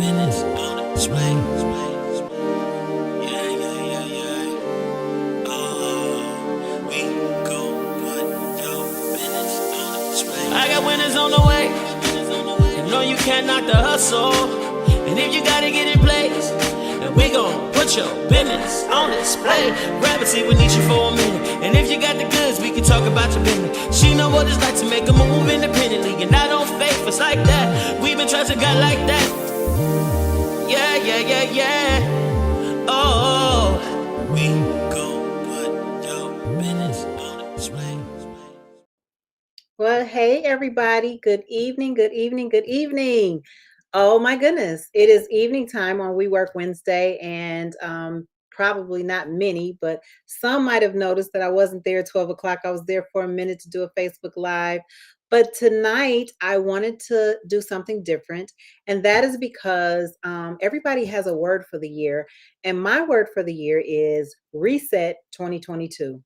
business on display. Yeah, yeah, yeah, yeah. Oh, we gon' put your business on display. I got winners on the way. And no, you can't knock the hustle. And if you gotta get in place, then we gon' put your business on display. Grab a seat with Neesha for a minute. And if you got the goods, we can talk about your business. She know what it's like to make a move independently. And I don't fake us like that. We've been trusting God like that. Yeah, yeah, yeah, yeah. Oh, we gon' put your business on display. Well, hey, everybody. Good evening, good evening, good evening. Oh, my goodness. It is evening time on We Work Wednesday, and probably not many, but some might have noticed that I wasn't there at 12 o'clock. I was there for a minute to do a Facebook Live. But tonight, I wanted to do something different, and that is because everybody has a word for the year. And my word for the year is Reset 2022.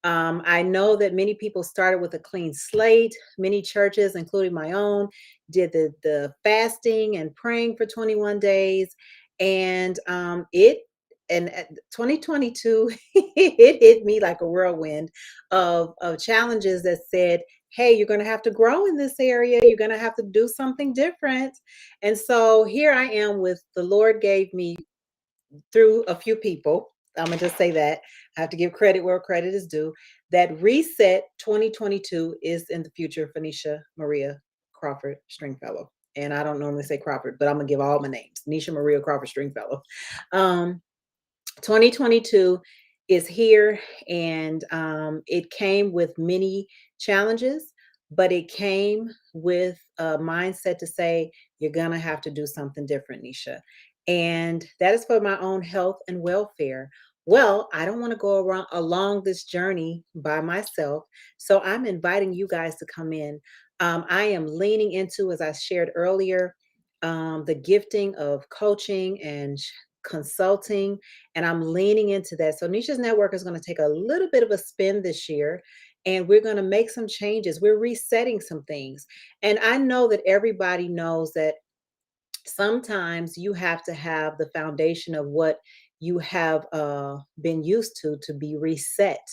I know that many people started with a clean slate. Many churches, including my own, did the fasting and praying for 21 days, and 2022 it hit me like a whirlwind of challenges that said, "Hey, you're going to have to grow in this area. You're going to have to do something different." And so here I am with the Lord gave me through a few people. I'm gonna just say that I have to give credit where credit is due. That Reset 2022 is in the future. Phoenicia Maria Crawford Stringfellow, and I don't normally say Crawford, but I'm gonna give all my names. Nisha Maria Crawford Stringfellow. Um, 2022 is here, and it came with many challenges, but it came with a mindset to say, you're going to have to do something different, Nisha. And that is for my own health and welfare. Well, I don't want to go around along this journey by myself. So I'm inviting you guys to come in. I am leaning into, as I shared earlier, the gifting of coaching and consulting, and I'm leaning into that. So Nisha's Network is going to take a little bit of a spin this year, and we're going to make some changes. We're resetting some things. And I know that everybody knows that sometimes you have to have the foundation of what you have been used to be reset.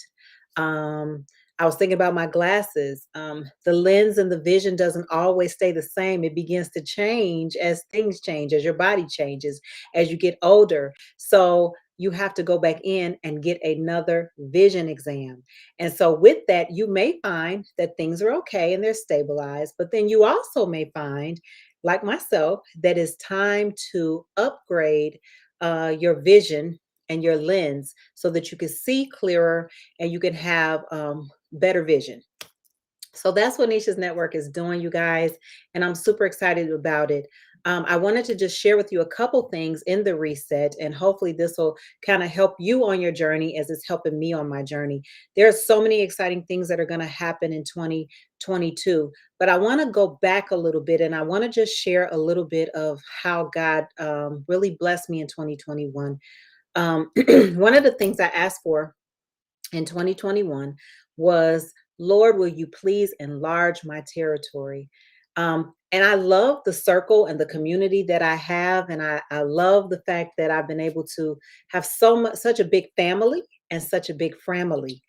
Um, I was thinking about my glasses. The lens and the vision doesn't always stay the same. It begins to change as things change, as your body changes, as you get older. So you have to go back in and get another vision exam. And so, with that, you may find that things are okay and they're stabilized, but then you also may find, like myself, that it's time to upgrade your vision and your lens so that you can see clearer and you can have better vision. So that's what Nisha's Network is doing, you guys, and I'm super excited about it. I wanted to just share with you a couple things in the reset, and hopefully this will kind of help you on your journey as it's helping me on my journey. There are so many exciting things that are going to happen in 2022, but I want to go back a little bit, and I want to just share a little bit of how God really blessed me in 2021. One of the things I asked for in 2021 was, Lord, will you please enlarge my territory? And I love the circle and the community that I have. And I love the fact that I've been able to have such a big family and such a big family.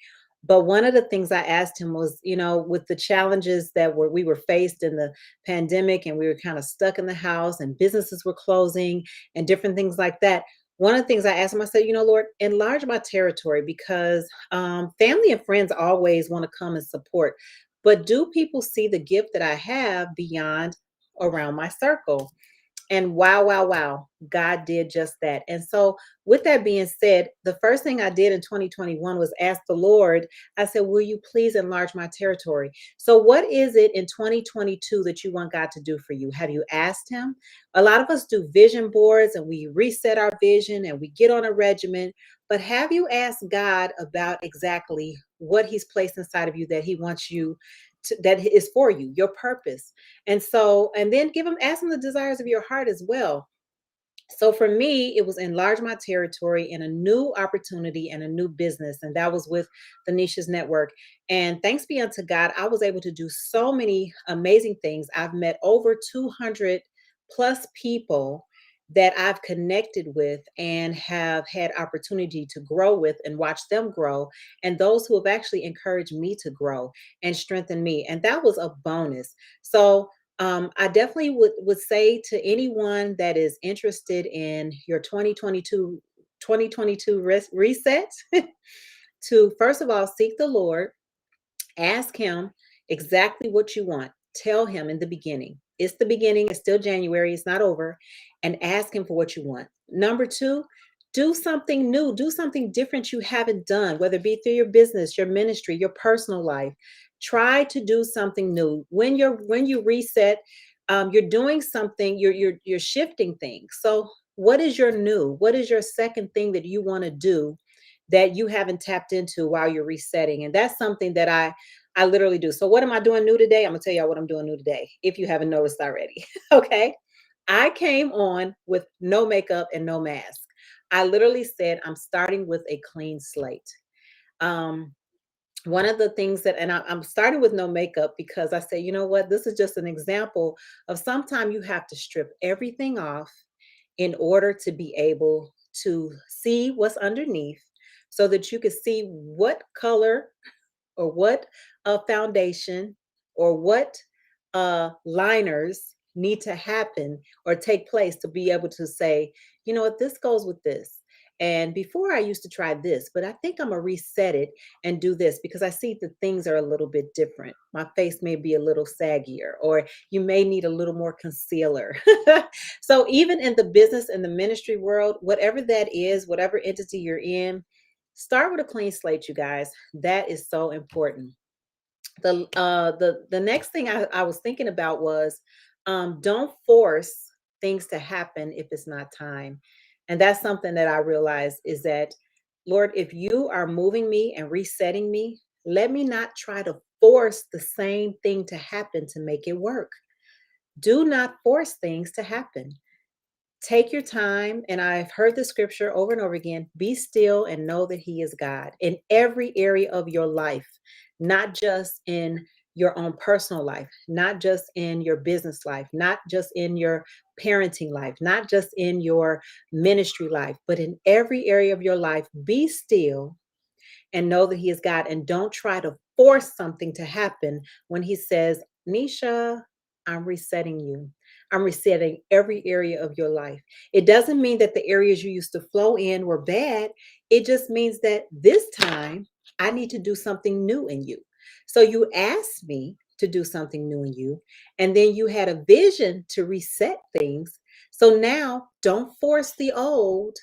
But one of the things I asked him was, with the challenges that we were faced in the pandemic, and we were kind of stuck in the house and businesses were closing and different things like that. One of the things I asked him, I said, Lord, enlarge my territory, because family and friends always want to come and support. But do people see the gift that I have beyond around my circle? And wow, wow, wow, God did just that. And so, with that being said, the first thing I did in 2021 was ask the Lord, I said, will you please enlarge my territory? So, what is it in 2022 that you want God to do for you? Have you asked Him? A lot of us do vision boards and we reset our vision and we get on a regimen. But have you asked God about exactly what He's placed inside of you that He wants you to, that is for you, your purpose? And so, and then ask Him the desires of your heart as well. So for me, it was enlarge my territory in a new opportunity and a new business. And that was with the Nisha's Network. And thanks be unto God, I was able to do so many amazing things. I've met over 200 plus people. that I've connected with and have had opportunity to grow with and watch them grow, and those who have actually encouraged me to grow and strengthen me. And that was a bonus. So I definitely would say to anyone that is interested in your 2022 reset to first of all seek the Lord. Ask him exactly what you want. Tell him in the beginning. It's the beginning, it's still January, it's not over. And ask him for what you want. Number two, do something new, do something different you haven't done, whether it be through your business, your ministry, your personal life. Try to do something new. When you reset, you're doing something, you're shifting things. So what is your new? What is your second thing that you want to do that you haven't tapped into while you're resetting? And that's something that I literally do. So what am I doing new today? I'm gonna tell y'all what I'm doing new today, if you haven't noticed already. Okay. I came on with no makeup and no mask. I literally said I'm starting with a clean slate. Um, One of the things that, and I'm starting with no makeup because I say, you know what, this is just an example of sometimes you have to strip everything off in order to be able to see what's underneath so that you can see what color or what foundation or what liners need to happen or take place to be able to say, you know what, this goes with this. And before I used to try this, but I think I'm gonna reset it and do this because I see that things are a little bit different. My face may be a little saggier, or you may need a little more concealer. So, even in the business and the ministry world, whatever that is, whatever entity you're in, start with a clean slate, you guys. That is so important. The next thing I was thinking about was don't force things to happen if it's not time. And that's something that I realized is that, Lord, if you are moving me and resetting me, let me not try to force the same thing to happen to make it work. Do not force things to happen. Take your time, and I've heard the scripture over and over again, be still and know that he is God in every area of your life, not just in your own personal life, not just in your business life, not just in your parenting life, not just in your ministry life, but in every area of your life. Be still and know that he is God, and don't try to force something to happen when he says, Neesha, I'm resetting you. I'm resetting every area of your life. It doesn't mean that the areas you used to flow in were bad. It just means that this time I need to do something new in you. So you asked me to do something new in you, and then you had a vision to reset things. So now don't force the old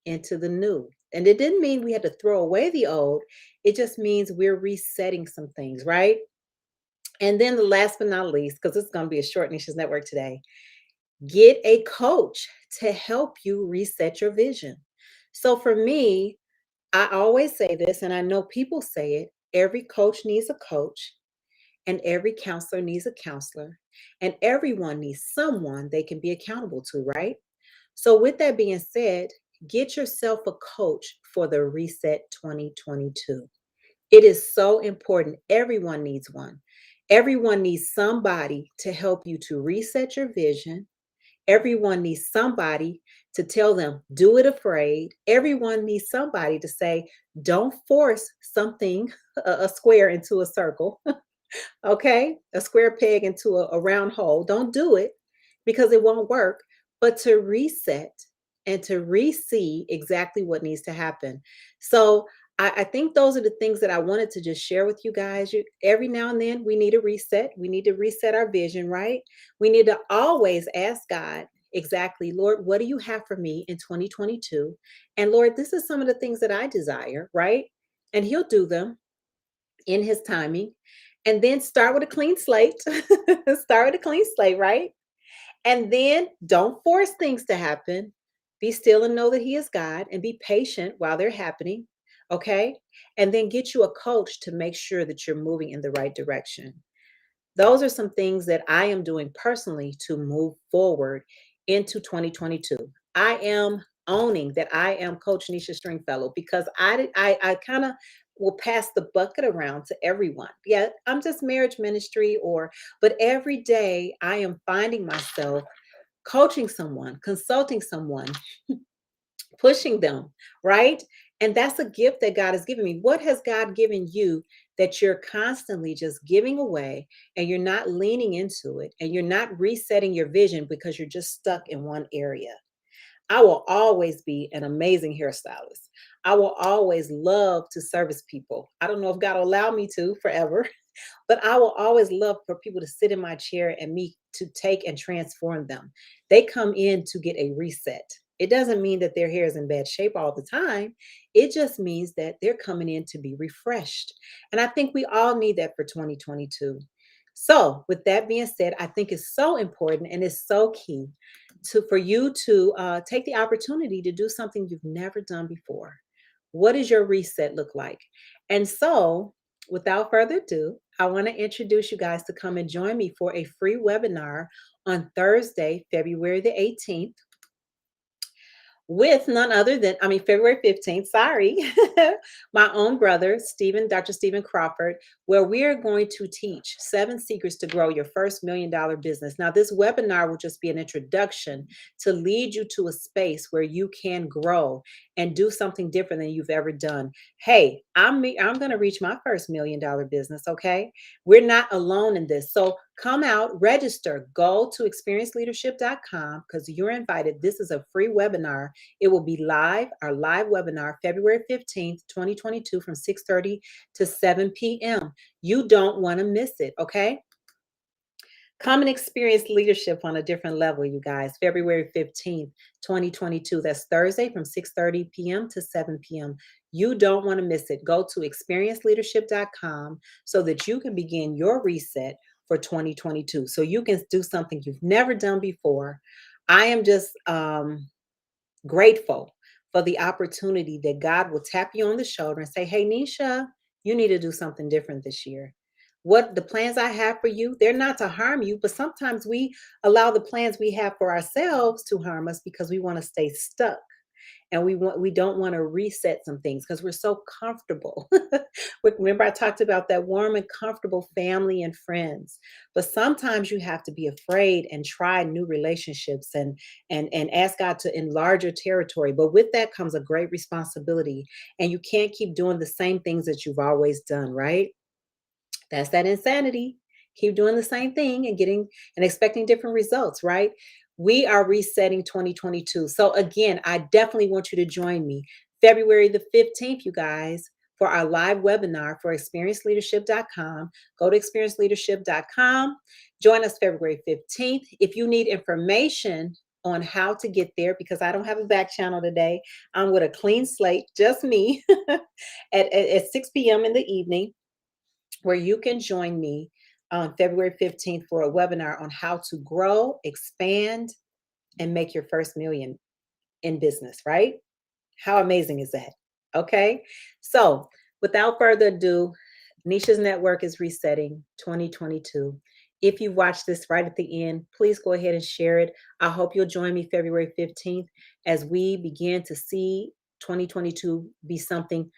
into the new. And it didn't mean we had to throw away the old. It just means we're resetting some things, right? And then the last but not least, because it's going to be a short Nisha's Network today, get a coach to help you reset your vision. So for me, I always say this, and I know people say it, every coach needs a coach, and every counselor needs a counselor, and everyone needs someone they can be accountable to, right? So, with that being said, get yourself a coach for the Reset 2022. It is so important. Everyone needs one. Everyone needs somebody to help you to reset your vision. Everyone needs somebody to tell them, do it afraid. Everyone needs somebody to say, don't force something, a square into a circle. Okay, a square peg into a round hole. Don't do it because it won't work, but to reset and to re-see exactly what needs to happen. So I think those are the things that I wanted to just share with you guys. Every now and then we need a reset. We need to reset our vision, right? We need to always ask God exactly, Lord, what do you have for me in 2022? And Lord, this is some of the things that I desire, right? And He'll do them in his timing. And then start with a clean slate. Start with a clean slate, right? And then don't force things to happen. Be still and know that he is God, and be patient while they're happening. Okay. And then get you a coach to make sure that you're moving in the right direction. Those are some things that I am doing personally to move forward into 2022. I am owning that I am Coach Neesha Stringfellow because I kind of will pass the bucket around to everyone. Yeah, I'm just marriage ministry, or but every day I am finding myself coaching someone, consulting someone, pushing them, right? And that's a gift that God has given me. What has God given you that you're constantly just giving away and you're not leaning into it and you're not resetting your vision because you're just stuck in one area? I will always be an amazing hairstylist. I will always love to service people. I don't know if God will allow me to forever, but I will always love for people to sit in my chair and me to take and transform them. They come in to get a reset. It doesn't mean that their hair is in bad shape all the time. It just means that they're coming in to be refreshed. And I think we all need that for 2022. So, with that being said, I think it's so important and it's so key for you to take the opportunity to do something you've never done before. What does your reset look like? And so, without further ado, I want to introduce you guys to come and join me for a free webinar on Thursday, February the 18th, with none other than, February 15th, sorry, my own brother, Dr. Stephen Crawford, where we are going to teach 7 secrets to grow your first $1 million business. Now, this webinar will just be an introduction to lead you to a space where you can grow and do something different than you've ever done. Hey, I'm going to reach my first $1 million business, okay? We're not alone in this. So come out, register, go to experienceleadership.com because you're invited. This is a free webinar. It will be live, our live webinar, February 15th, 2022 from 6:30 to 7 p.m. You don't want to miss it, okay? Come and experience leadership on a different level, you guys. February 15th, 2022. That's Thursday from 6:30 p.m. to 7 p.m. You don't want to miss it. Go to experienceleadership.com so that you can begin your reset for 2022. So you can do something you've never done before. I am just grateful for the opportunity that God will tap you on the shoulder and say, hey, Neesha, you need to do something different this year. What the plans I have for you, they're not to harm you, but sometimes we allow the plans we have for ourselves to harm us because we want to stay stuck. And we don't want to reset some things because we're so comfortable. Remember, I talked about that warm and comfortable family and friends. But sometimes you have to be afraid and try new relationships and ask God to enlarge your territory. But with that comes a great responsibility. And you can't keep doing the same things that you've always done, right? That's that insanity. Keep doing the same thing and getting and expecting different results, right? We are resetting 2022. So again, I definitely want you to join me February the 15th, you guys, for our live webinar for experienceleadership.com. Go to experienceleadership.com. Join us February 15th. If you need information on how to get there, because I don't have a back channel today, I'm with a clean slate, just me, at 6 p.m. in the evening, where you can join me on February 15th for a webinar on how to grow, expand, and make your first million in business, right? How amazing is that? Okay. So without further ado, Neesha's Network is resetting 2022. If you watch this right at the end, please go ahead and share it. I hope you'll join me February 15th as we begin to see 2022 be something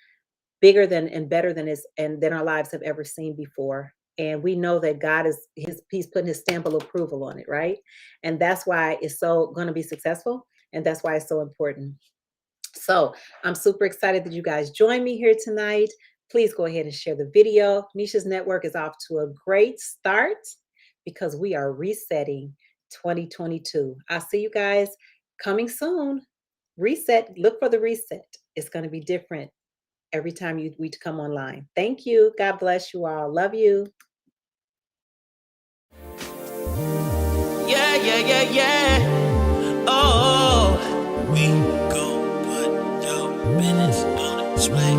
bigger than and better than than our lives have ever seen before. And we know that God he's putting his stamp of approval on it, right? And that's why it's so going to be successful. And that's why it's so important. So I'm super excited that you guys join me here tonight. Please go ahead and share the video. Neesha's Network is off to a great start because we are resetting 2022. I'll see you guys coming soon. Reset, look for the reset. It's going to be different every time we come online. Thank you. God bless you all. Love you. Yeah, yeah, yeah, yeah. Oh, we gon' put your business on display.